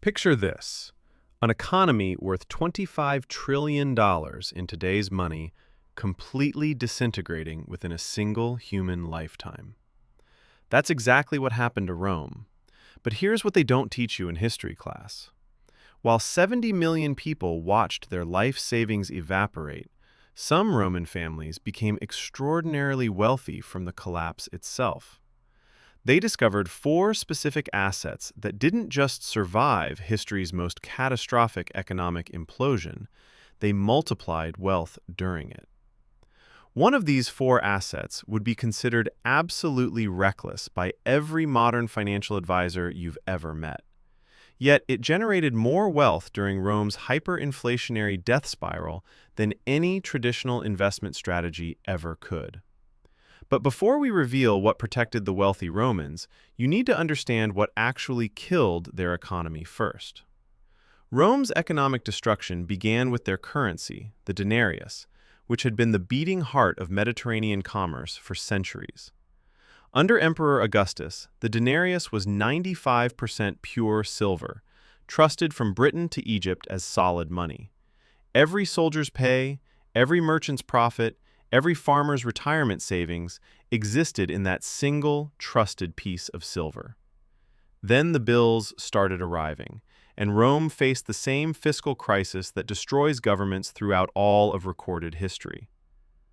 Picture this: an economy worth $25 trillion in today's money, completely disintegrating within a single human lifetime. That's exactly what happened to Rome. But here's what they don't teach you in history class. While 70 million people watched their life savings evaporate, some Roman families became extraordinarily wealthy from the collapse itself. They discovered four specific assets that didn't just survive history's most catastrophic economic implosion, they multiplied wealth during it. One of these four assets would be considered absolutely reckless by every modern financial advisor you've ever met. Yet it generated more wealth during Rome's hyperinflationary death spiral than any traditional investment strategy ever could. But before we reveal what protected the wealthy Romans, you need to understand what actually killed their economy first. Rome's economic destruction began with their currency, the denarius, which had been the beating heart of Mediterranean commerce for centuries. Under Emperor Augustus, the denarius was 95% pure silver, trusted from Britain to Egypt as solid money. Every soldier's pay, every merchant's profit, every farmer's retirement savings existed in that single, trusted piece of silver. Then the bills started arriving, and Rome faced the same fiscal crisis that destroys governments throughout all of recorded history.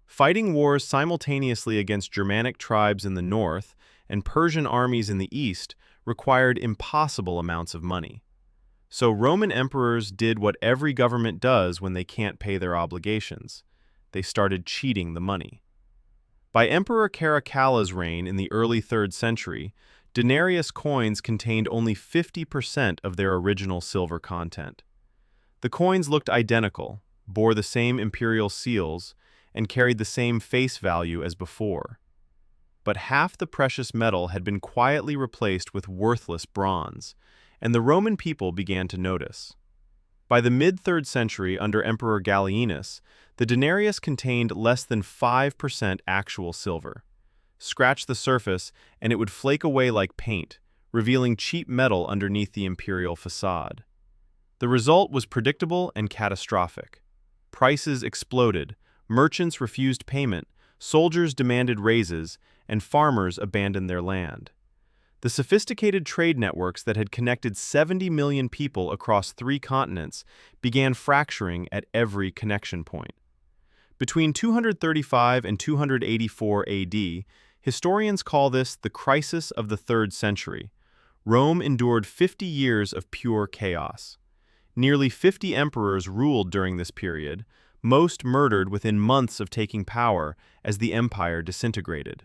Fighting wars simultaneously against Germanic tribes in the north and Persian armies in the east required impossible amounts of money. So Roman emperors did what every government does when they can't pay their obligations. They started cheating the money. By Emperor Caracalla's reign in the early 3rd century, denarius coins contained only 50% of their original silver content. The coins looked identical, bore the same imperial seals, and carried the same face value as before. But half the precious metal had been quietly replaced with worthless bronze, and the Roman people began to notice. By the mid-3rd century under Emperor Gallienus, the denarius contained less than 5% actual silver. Scratch the surface, and it would flake away like paint, revealing cheap metal underneath the imperial facade. The result was predictable and catastrophic. Prices exploded, merchants refused payment, soldiers demanded raises, and farmers abandoned their land. The sophisticated trade networks that had connected 70 million people across 3 continents began fracturing at every connection point. Between 235 and 284 AD, historians call this the crisis of the 3rd century. Rome endured 50 years of pure chaos. Nearly 50 emperors ruled during this period, most murdered within months of taking power as the empire disintegrated.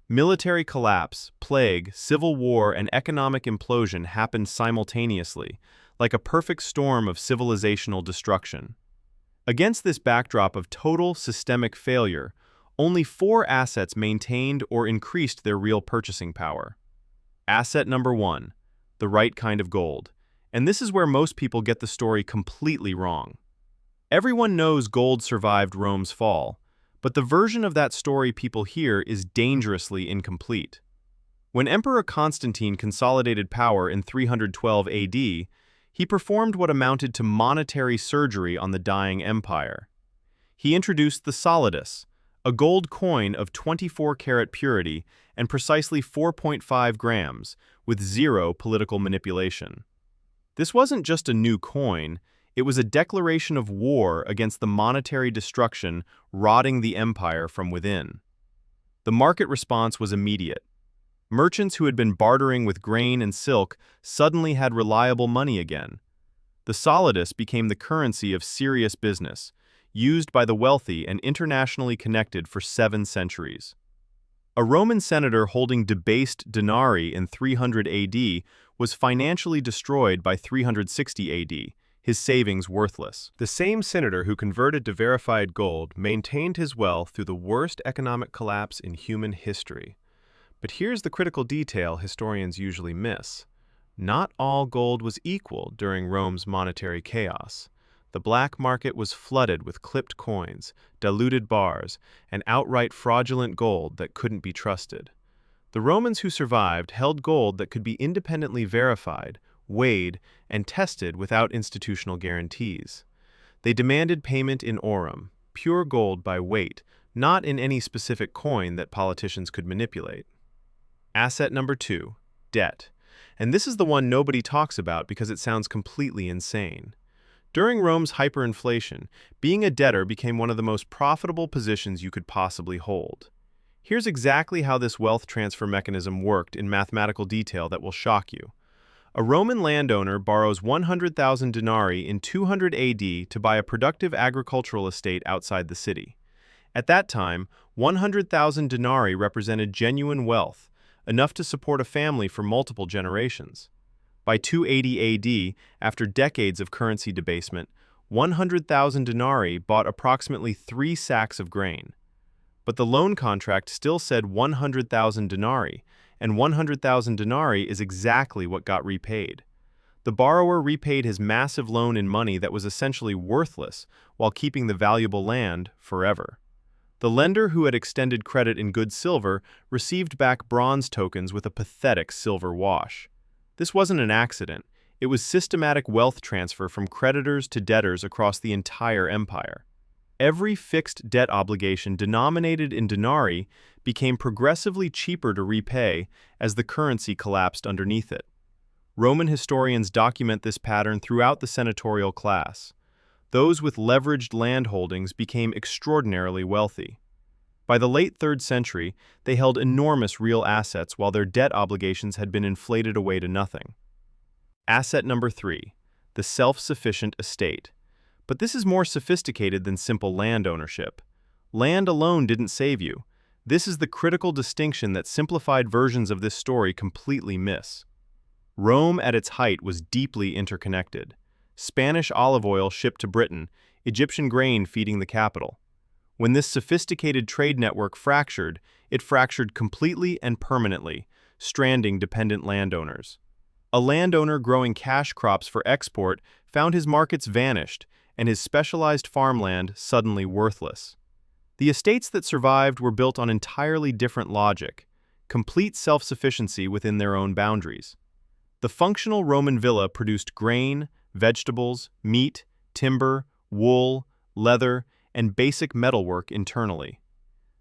Military collapse, plague, civil war, and economic implosion happened simultaneously, like a perfect storm of civilizational destruction. Against this backdrop of total systemic failure, only 4 assets maintained or increased their real purchasing power. Asset number 1, the right kind of gold. And this is where most people get the story completely wrong. Everyone knows gold survived Rome's fall, but the version of that story people hear is dangerously incomplete. When Emperor Constantine consolidated power in 312 AD, he performed what amounted to monetary surgery on the dying empire. He introduced the solidus, a gold coin of 24-karat purity and precisely 4.5 grams, with zero political manipulation. This wasn't just a new coin, it was a declaration of war against the monetary destruction rotting the empire from within. The market response was immediate. Merchants who had been bartering with grain and silk suddenly had reliable money again. The solidus became the currency of serious business, used by the wealthy and internationally connected for 7 centuries. A Roman senator holding debased denarii in 300 AD was financially destroyed by 360 AD, his savings worthless. The same senator who converted to verified gold maintained his wealth through the worst economic collapse in human history. But here's the critical detail historians usually miss. Not all gold was equal during Rome's monetary chaos. The black market was flooded with clipped coins, diluted bars, and outright fraudulent gold that couldn't be trusted. The Romans who survived held gold that could be independently verified, weighed, and tested without institutional guarantees. They demanded payment in aurum, pure gold by weight, not in any specific coin that politicians could manipulate. Asset number 2, debt. And this is the one nobody talks about because it sounds completely insane. During Rome's hyperinflation, being a debtor became one of the most profitable positions you could possibly hold. Here's exactly how this wealth transfer mechanism worked in mathematical detail that will shock you. A Roman landowner borrows 100,000 denarii in 200 AD to buy a productive agricultural estate outside the city. At that time, 100,000 denarii represented genuine wealth, enough to support a family for multiple generations. By 280 AD, after decades of currency debasement, 100,000 denarii bought approximately 3 sacks of grain. But the loan contract still said 100,000 denarii, and 100,000 denarii is exactly what got repaid. The borrower repaid his massive loan in money that was essentially worthless while keeping the valuable land forever. The lender who had extended credit in good silver received back bronze tokens with a pathetic silver wash. This wasn't an accident. It was systematic wealth transfer from creditors to debtors across the entire empire. Every fixed debt obligation denominated in denarii became progressively cheaper to repay as the currency collapsed underneath it. Roman historians document this pattern throughout the senatorial class. Those with leveraged landholdings became extraordinarily wealthy. By the late 3rd century, they held enormous real assets while their debt obligations had been inflated away to nothing. Asset number 3, the self-sufficient estate. But this is more sophisticated than simple land ownership. Land alone didn't save you. This is the critical distinction that simplified versions of this story completely miss. Rome at its height was deeply interconnected. Spanish olive oil shipped to Britain, Egyptian grain feeding the capital. When this sophisticated trade network fractured, it fractured completely and permanently, stranding dependent landowners. A landowner growing cash crops for export found his markets vanished and his specialized farmland suddenly worthless. The estates that survived were built on entirely different logic, complete self-sufficiency within their own boundaries. The functional Roman villa produced grain, vegetables, meat, timber, wool, leather, and basic metalwork internally.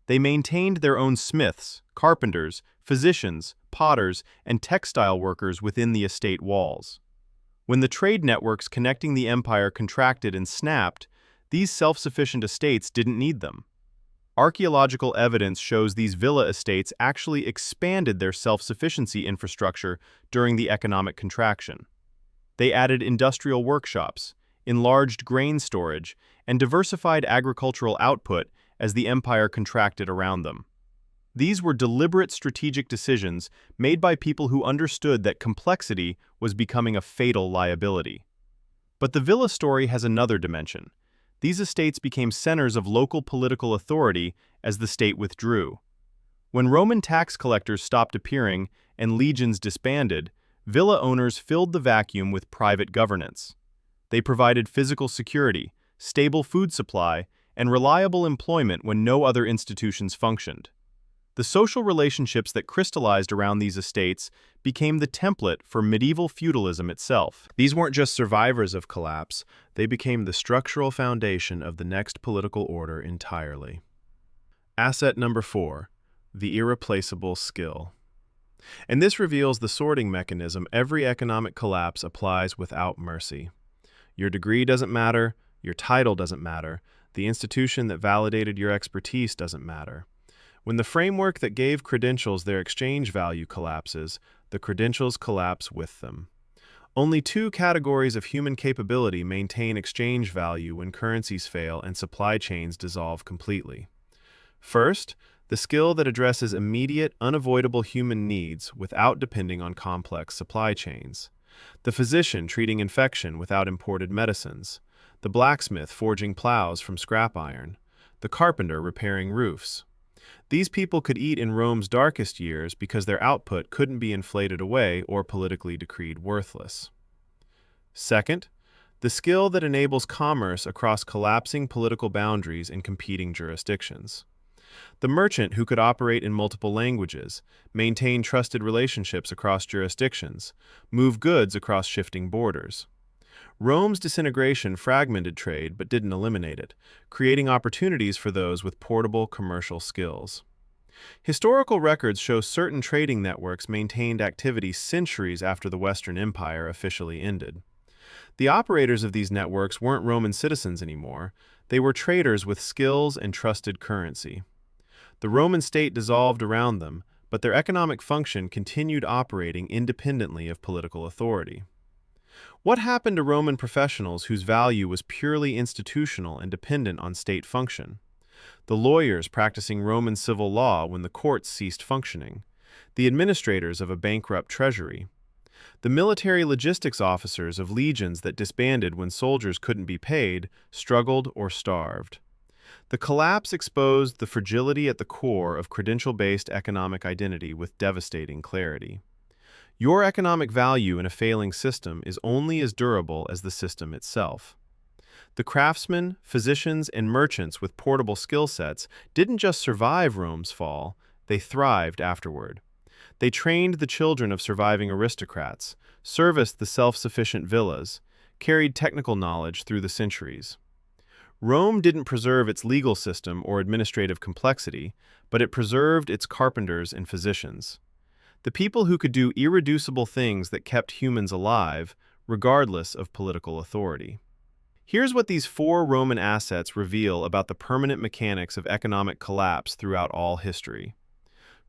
They maintained their own smiths, carpenters, physicians, potters, and textile workers within the estate walls. When the trade networks connecting the empire contracted and snapped, these self-sufficient estates didn't need them. Archaeological evidence shows these villa estates actually expanded their self-sufficiency infrastructure during the economic contraction. They added industrial workshops, enlarged grain storage, and diversified agricultural output as the empire contracted around them. These were deliberate strategic decisions made by people who understood that complexity was becoming a fatal liability. But the villa story has another dimension. These estates became centers of local political authority as the state withdrew. When Roman tax collectors stopped appearing and legions disbanded, villa owners filled the vacuum with private governance. They provided physical security, stable food supply, and reliable employment when no other institutions functioned. The social relationships that crystallized around these estates became the template for medieval feudalism itself. These weren't just survivors of collapse, they became the structural foundation of the next political order entirely. Asset number 4, the irreplaceable skill. And this reveals the sorting mechanism every economic collapse applies without mercy. Your degree doesn't matter, your title doesn't matter, the institution that validated your expertise doesn't matter. When the framework that gave credentials their exchange value collapses, the credentials collapse with them. Only 2 categories of human capability maintain exchange value when currencies fail and supply chains dissolve completely. First, the skill that addresses immediate, unavoidable human needs without depending on complex supply chains. The physician treating infection without imported medicines. The blacksmith forging plows from scrap iron. The carpenter repairing roofs. These people could eat in Rome's darkest years because their output couldn't be inflated away or politically decreed worthless. Second, the skill that enables commerce across collapsing political boundaries and competing jurisdictions. The merchant who could operate in multiple languages, maintain trusted relationships across jurisdictions, move goods across shifting borders. Rome's disintegration fragmented trade but didn't eliminate it, creating opportunities for those with portable commercial skills. Historical records show certain trading networks maintained activity centuries after the Western Empire officially ended. The operators of these networks weren't Roman citizens anymore. They were traders with skills and trusted currency. The Roman state dissolved around them, but their economic function continued operating independently of political authority. What happened to Roman professionals whose value was purely institutional and dependent on state function? The lawyers practicing Roman civil law when the courts ceased functioning, the administrators of a bankrupt treasury, the military logistics officers of legions that disbanded when soldiers couldn't be paid, struggled, or starved. The collapse exposed the fragility at the core of credential-based economic identity with devastating clarity. Your economic value in a failing system is only as durable as the system itself. The craftsmen, physicians, and merchants with portable skill sets didn't just survive Rome's fall, they thrived afterward. They trained the children of surviving aristocrats, serviced the self-sufficient villas, carried technical knowledge through the centuries. Rome didn't preserve its legal system or administrative complexity, but it preserved its carpenters and physicians. The people who could do irreducible things that kept humans alive, regardless of political authority. Here's what these 4 Roman assets reveal about the permanent mechanics of economic collapse throughout all history.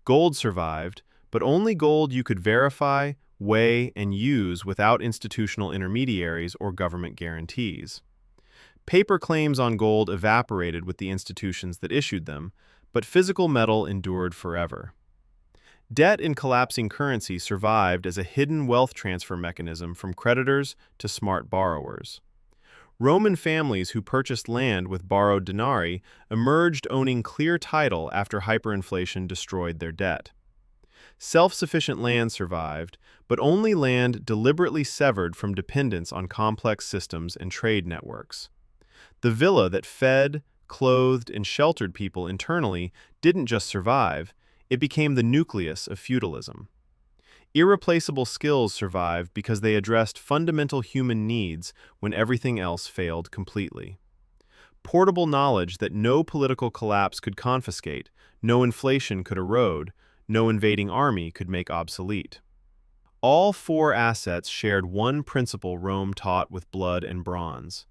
Gold survived, but only gold you could verify, weigh, and use without institutional intermediaries or government guarantees. Paper claims on gold evaporated with the institutions that issued them, but physical metal endured forever. Debt in collapsing currency survived as a hidden wealth transfer mechanism from creditors to smart borrowers. Roman families who purchased land with borrowed denarii emerged owning clear title after hyperinflation destroyed their debt. Self-sufficient land survived, but only land deliberately severed from dependence on complex systems and trade networks. The villa that fed, clothed, and sheltered people internally didn't just survive, it became the nucleus of feudalism. Irreplaceable skills survived because they addressed fundamental human needs when everything else failed completely. Portable knowledge that no political collapse could confiscate, no inflation could erode, no invading army could make obsolete. All 4 assets shared one principle Rome taught with blood and bronze.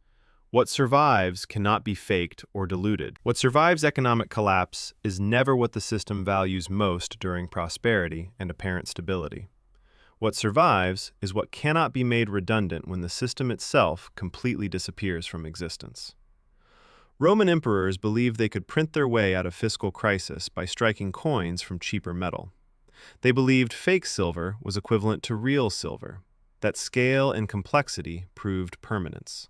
What survives cannot be faked or diluted. What survives economic collapse is never what the system values most during prosperity and apparent stability. What survives is what cannot be made redundant when the system itself completely disappears from existence. Roman emperors believed they could print their way out of fiscal crisis by striking coins from cheaper metal. They believed fake silver was equivalent to real silver, that scale and complexity proved permanence.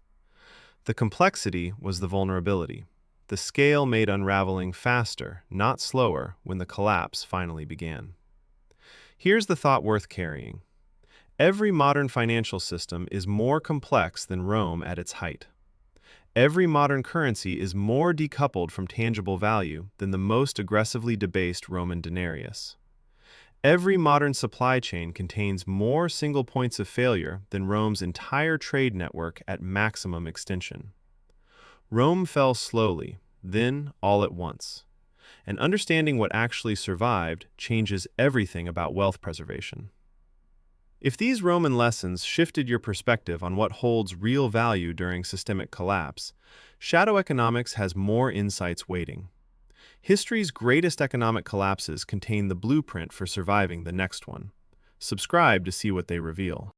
The complexity was the vulnerability. The scale made unraveling faster, not slower, when the collapse finally began. Here's the thought worth carrying. Every modern financial system is more complex than Rome at its height. Every modern currency is more decoupled from tangible value than the most aggressively debased Roman denarius. Every modern supply chain contains more single points of failure than Rome's entire trade network at maximum extension. Rome fell slowly, then all at once. And understanding what actually survived changes everything about wealth preservation. If these Roman lessons shifted your perspective on what holds real value during systemic collapse, shadow economics has more insights waiting. History's greatest economic collapses contain the blueprint for surviving the next one. Subscribe to see what they reveal.